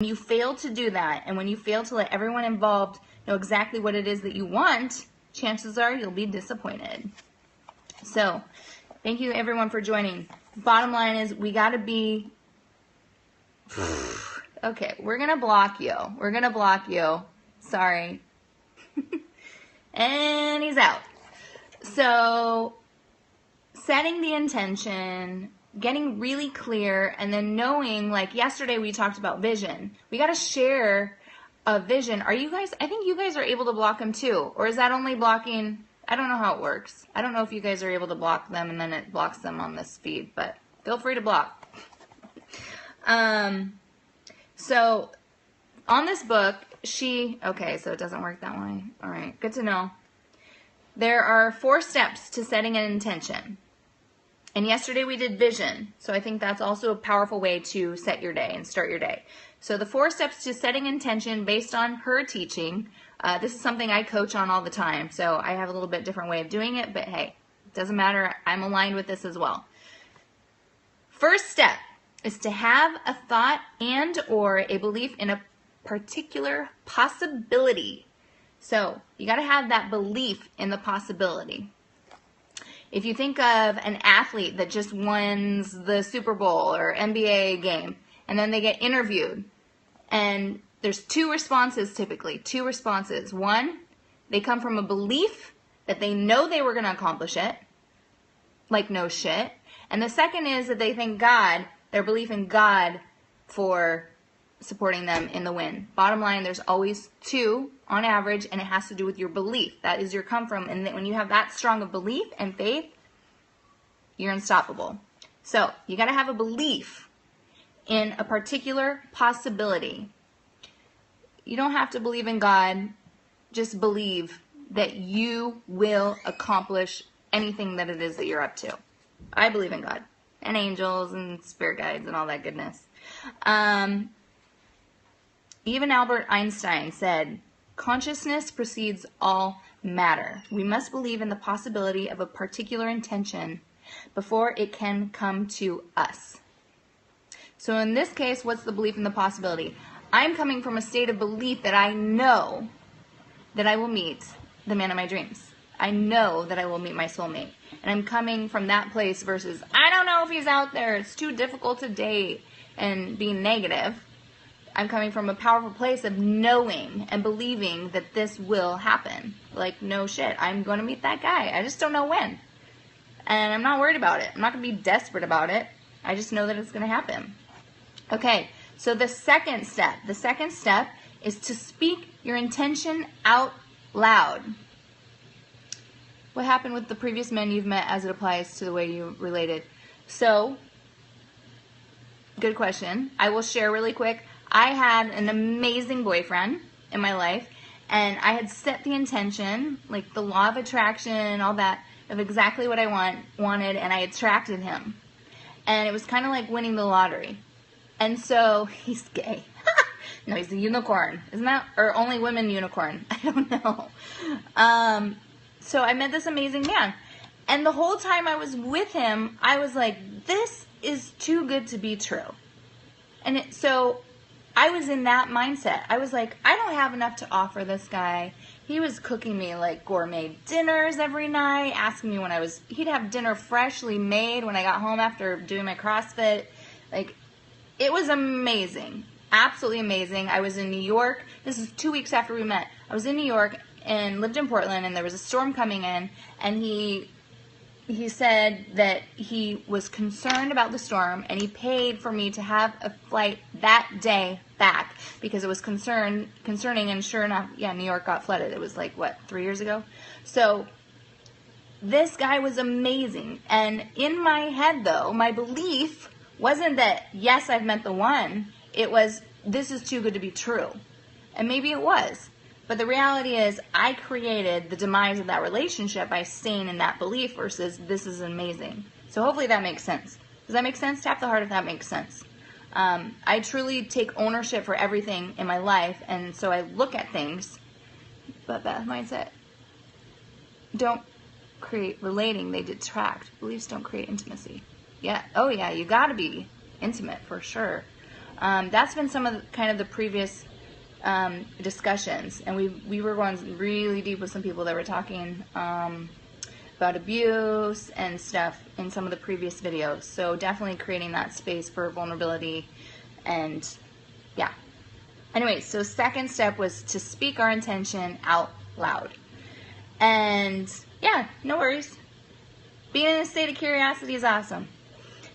When you fail to do that, and when you fail to let everyone involved know exactly what it is that you want, chances are you'll be disappointed. So, thank you everyone for joining. Bottom line is, we gotta be... Okay, we're gonna block you. We're gonna block you. Sorry. And he's out. So, setting the intention, getting really clear, and then knowing, like yesterday we talked about vision. We got to share a vision. Are you guys, I think you guys are able to block them too. Or is that only blocking, I don't know how it works. I don't know if you guys are able to block them and then it blocks them on this feed, but feel free to block. So on this book, okay, so it doesn't work that way. All right, good to know. There are 4 steps to setting an intention. And yesterday we did vision, so I think that's also a powerful way to set your day and start your day. So the 4 steps to setting intention based on her teaching, this is something I coach on all the time, so I have a little bit different way of doing it, but hey, it doesn't matter, I'm aligned with this as well. First step is to have a thought and or a belief in a particular possibility. So you got to have that belief in the possibility. If you think of an athlete that just wins the Super Bowl or NBA game, and then they get interviewed, and there's 2 responses typically, 2 responses. One, they come from a belief that they know they were going to accomplish it, like no shit. And the second is that they thank God, their belief in God for supporting them in the win. Bottom line, there's always 2 on average, and it has to do with your belief. That is your come from, and when you have that strong of belief and faith, you're unstoppable. So you got to have a belief in a particular possibility. You don't have to believe in God, just believe that you will accomplish anything that it is that you're up to. I believe in God and angels and spirit guides and all that goodness. Even Albert Einstein said, consciousness precedes all matter. We must believe in the possibility of a particular intention before it can come to us. So in this case, what's the belief in the possibility? I'm coming from a state of belief that I know that I will meet the man of my dreams. I know that I will meet my soulmate. And I'm coming from that place versus, I don't know if he's out there, it's too difficult to date, and being negative. I'm coming from a powerful place of knowing and believing that this will happen. Like, no shit, I'm going to meet that guy. I just don't know when. And I'm not worried about it. I'm not going to be desperate about it. I just know that it's going to happen. Okay, so the second step is to speak your intention out loud. What happened with the previous men you've met as it applies to the way you related? So, good question. I will share really quick. I had an amazing boyfriend in my life, and I had set the intention, like the law of attraction, all that, of exactly what I wanted, and I attracted him. And it was kind of like winning the lottery. And so, he's gay. No, he's a unicorn. Isn't that, or only women unicorn? I don't know. So I met this amazing man. And the whole time I was with him, I was like, this is too good to be true. And so I was in that mindset. I was like, I don't have enough to offer this guy. He was cooking me like gourmet dinners every night, asking me he'd have dinner freshly made when I got home after doing my CrossFit. Like, it was amazing. Absolutely amazing. I was in New York. This is 2 weeks after we met. I was in New York and lived in Portland, and there was a storm coming in, and he said that he was concerned about the storm, and he paid for me to have a flight that day back because it was concerning, and sure enough, yeah, New York got flooded. It was like, 3 years ago? So this guy was amazing, and in my head, though, my belief wasn't that, yes, I've met the one. It was, this is too good to be true. And maybe it was. But the reality is, I created the demise of that relationship by staying in that belief versus this is amazing. So hopefully that makes sense. Does that make sense? Tap the heart if that makes sense. I truly take ownership for everything in my life, and so I look at things. But that mindset, don't create relating, they detract. Beliefs don't create intimacy. Yeah, oh yeah, you gotta be intimate for sure. That's been some of the, kind of the previous discussions, and we were going really deep with some people that were talking about abuse and stuff in some of the previous videos. So definitely creating that space for vulnerability, and yeah. Anyway, so second step was to speak our intention out loud. And yeah, no worries. Being in a state of curiosity is awesome.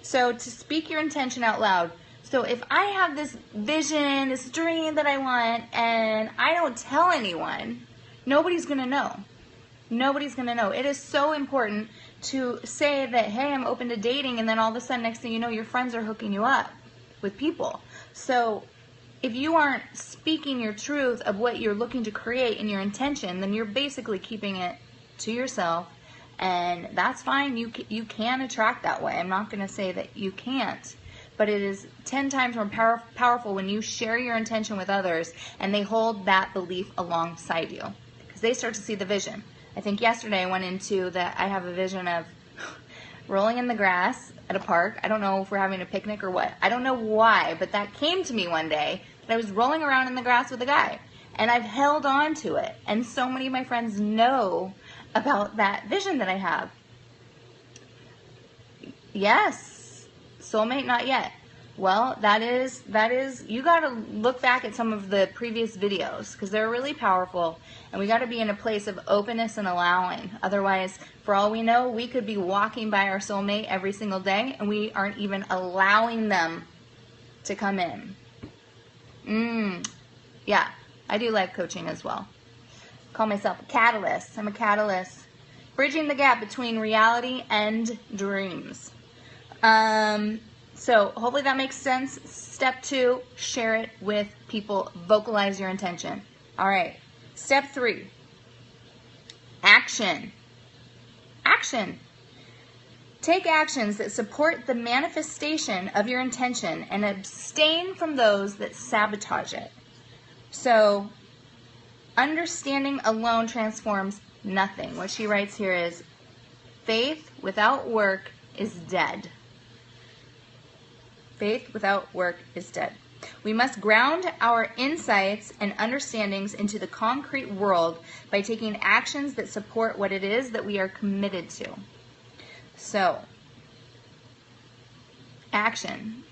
So to speak your intention out loud. So if I have this vision, this dream that I want, and I don't tell anyone, nobody's going to know. Nobody's going to know. It is so important to say that, hey, I'm open to dating, and then all of a sudden, next thing you know, your friends are hooking you up with people. So if you aren't speaking your truth of what you're looking to create in your intention, then you're basically keeping it to yourself, and that's fine. You can attract that way. I'm not going to say that you can't, but it is 10 times more powerful when you share your intention with others and they hold that belief alongside you, because they start to see the vision. I think yesterday I went into that I have a vision of rolling in the grass at a park. I don't know if we're having a picnic or what. I don't know why, but that came to me one day. I was rolling around in the grass with a guy, and I've held on to it. And so many of my friends know about that vision that I have. Yes, soulmate, not yet. Well, that is, you got to look back at some of the previous videos, because they're really powerful, and we got to be in a place of openness and allowing. Otherwise, for all we know, we could be walking by our soulmate every single day, and we aren't even allowing them to come in. Yeah, I do life coaching as well. Call myself a catalyst. I'm a catalyst. Bridging the gap between reality and dreams. So hopefully that makes sense. Step 2, share it with people. Vocalize your intention. All right. Step 3, action. Action. Take actions that support the manifestation of your intention and abstain from those that sabotage it. So, understanding alone transforms nothing. What she writes here is, faith without work is dead. Faith without work is dead. We must ground our insights and understandings into the concrete world by taking actions that support what it is that we are committed to. So, action.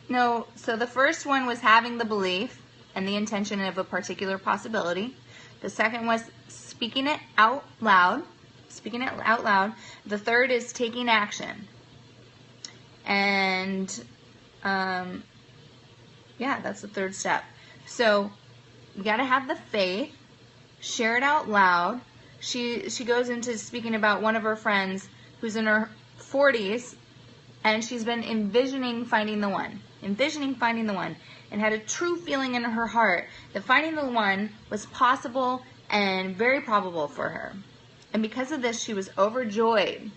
No, so the first one was having the belief and the intention of a particular possibility. The second was speaking it out loud. Speaking it out loud. The third is taking action. And, yeah, that's the third step. So, you got to have the faith. Share it out loud. She goes into speaking about one of her friends who's in her 40s, and she's been envisioning finding the one, and had a true feeling in her heart that finding the one was possible and very probable for her. And because of this, she was overjoyed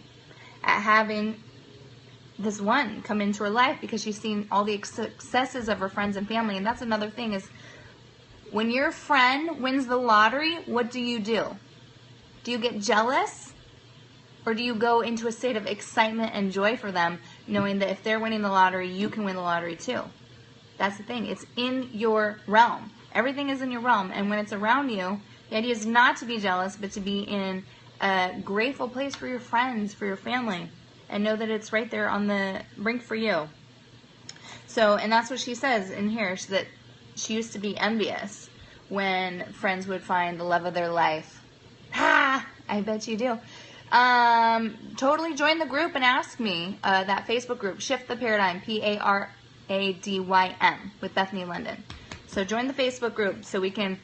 at having this one come into her life, because she's seen all the successes of her friends and family. And that's another thing, is when your friend wins the lottery, what do? Do you get jealous? Or do you go into a state of excitement and joy for them, knowing that if they're winning the lottery, you can win the lottery too? That's the thing. It's in your realm. Everything is in your realm. And when it's around you, the idea is not to be jealous, but to be in a grateful place for your friends, for your family, and know that it's right there on the brink for you. So, and that's what she says in here, that she used to be envious when friends would find the love of their life. Ha! I bet you do. Totally join the group and ask me, that Facebook group, Shift the Paradigm, Paradym, with Bethany, Londyn. So join the Facebook group so we can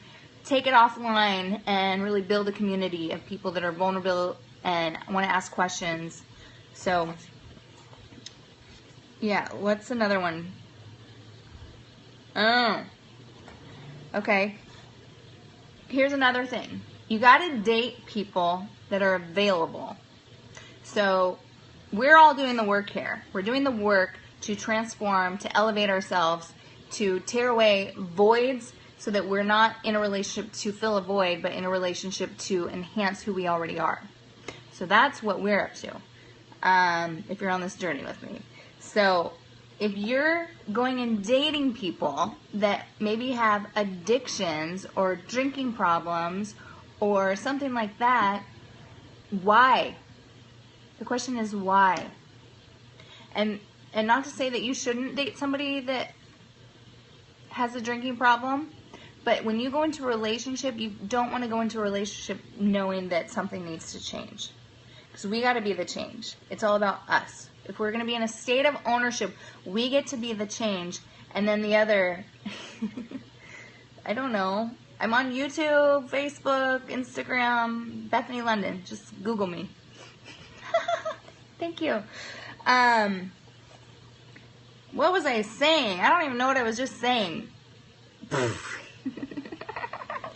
take it offline and really build a community of people that are vulnerable and want to ask questions. So, yeah, what's another one? Oh, okay. Here's another thing. You got to date people that are available. So we're all doing the work here. We're doing the work to transform, to elevate ourselves, to tear away voids, so that we're not in a relationship to fill a void, but in a relationship to enhance who we already are. So that's what we're up to, if you're on this journey with me. So if you're going and dating people that maybe have addictions or drinking problems or something like that, why? The question is why? And not to say that you shouldn't date somebody that has a drinking problem, but when you go into a relationship, you don't want to go into a relationship knowing that something needs to change. Because we got to be the change. It's all about us. If we're going to be in a state of ownership, we get to be the change. And then the other, I don't know. I'm on YouTube, Facebook, Instagram, Bethany Londyn. Just Google me. Thank you. What was I saying? I don't even know what I was just saying.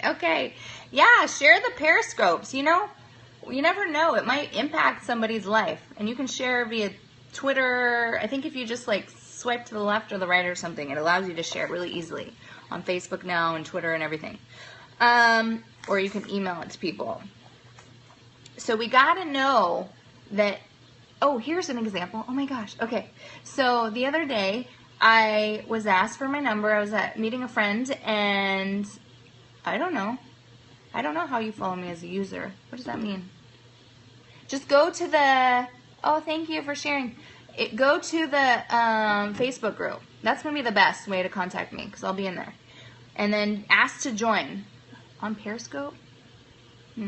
Okay. Yeah, share the Periscopes. You know, you never know. It might impact somebody's life. And you can share via Twitter. I think if you just like swipe to the left or the right or something, it allows you to share it really easily on Facebook now and Twitter and everything. Or you can email it to people. So we got to know that. Oh, here's an example. Oh my gosh. Okay. So the other day I was asked for my number. I was meeting a friend, and I don't know how you follow me as a user. What does that mean? Just go to the, oh, thank you for sharing. Go to the Facebook group. That's going to be the best way to contact me because I'll be in there. And then ask to join on Periscope. I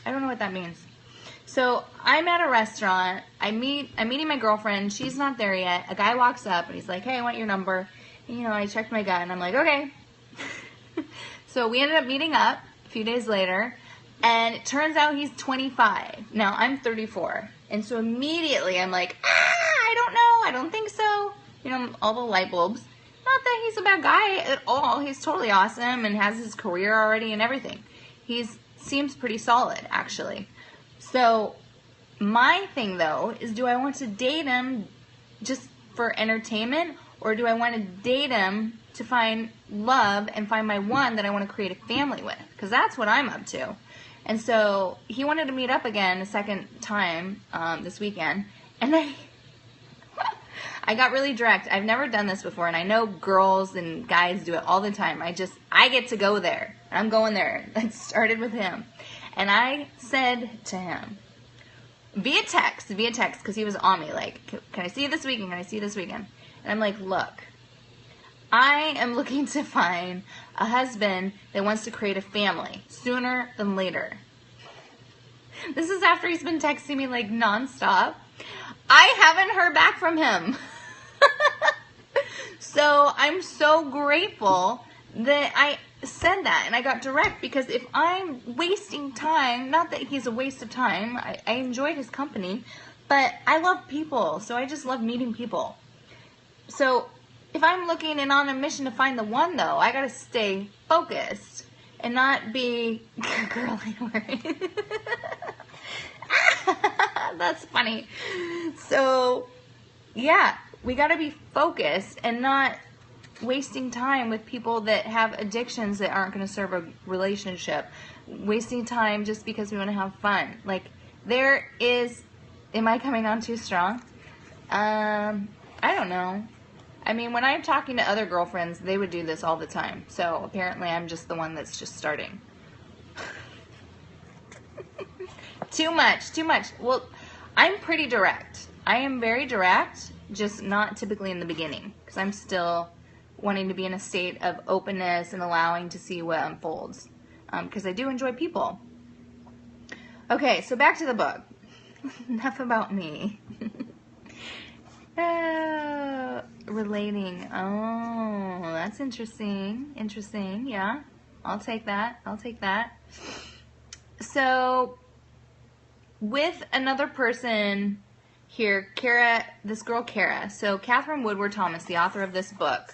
don't know what that means. So I'm at a restaurant. I'm meeting my girlfriend. She's not there yet. A guy walks up and he's like, "Hey, I want your number." And, you know, I checked my gut and I'm like, "Okay." So we ended up meeting up a few days later, and it turns out he's 25. Now I'm 34, and so immediately I'm like, I don't know. I don't think so. You know, all the light bulbs. Not that he's a bad guy at all. He's totally awesome and has his career already and everything. Seems pretty solid, actually. So my thing, though, is do I want to date him just for entertainment, or do I want to date him to find love and find my one that I want to create a family with? Because that's what I'm up to. And so he wanted to meet up again a second time this weekend, and I got really direct. I've never done this before, and I know girls and guys do it all the time. I get to go there. I'm going there. That started with him. And I said to him, via text, because he was on me, like, can I see you this weekend? Can I see you this weekend? And I'm like, look, I am looking to find a husband that wants to create a family sooner than later. This is after he's been texting me like nonstop. I haven't heard back from him. So I'm so grateful that I said that and I got direct, because if I'm wasting time, not that he's a waste of time, I enjoyed his company, but I love people, so I just love meeting people. So if I'm looking and on a mission to find the one, though, I gotta stay focused and not be girly worried. That's funny. So yeah, we gotta be focused and not wasting time with people that have addictions that aren't going to serve a relationship. Wasting time just because we want to have fun. Like, there is, am I coming on too strong? I don't know. I mean, when I'm talking to other girlfriends, they would do this all the time. So apparently I'm just the one that's just starting. Too much. Well, I'm pretty direct. I am very direct, just not typically in the beginning, because I'm still wanting to be in a state of openness and allowing to see what unfolds, because I do enjoy people. Okay, so back to the book. Enough about me. Relating. Oh, that's interesting. Yeah, I'll take that. So with another person here, Kara, this girl Kara. So Catherine Woodward Thomas, the author of this book.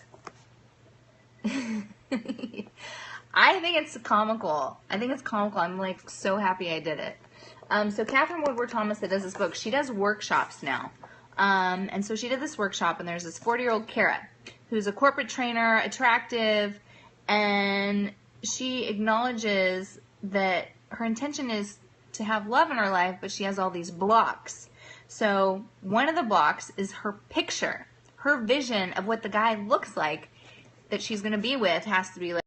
I think it's comical. I'm like so happy I did it. So Catherine Woodward Thomas that does this book, she does workshops now. And so she did this workshop, and there's this 40-year-old Kara who's a corporate trainer, attractive, and she acknowledges that her intention is to have love in her life, but she has all these blocks. So one of the blocks is her picture. her vision of what the guy looks like that she's going to be with has to be like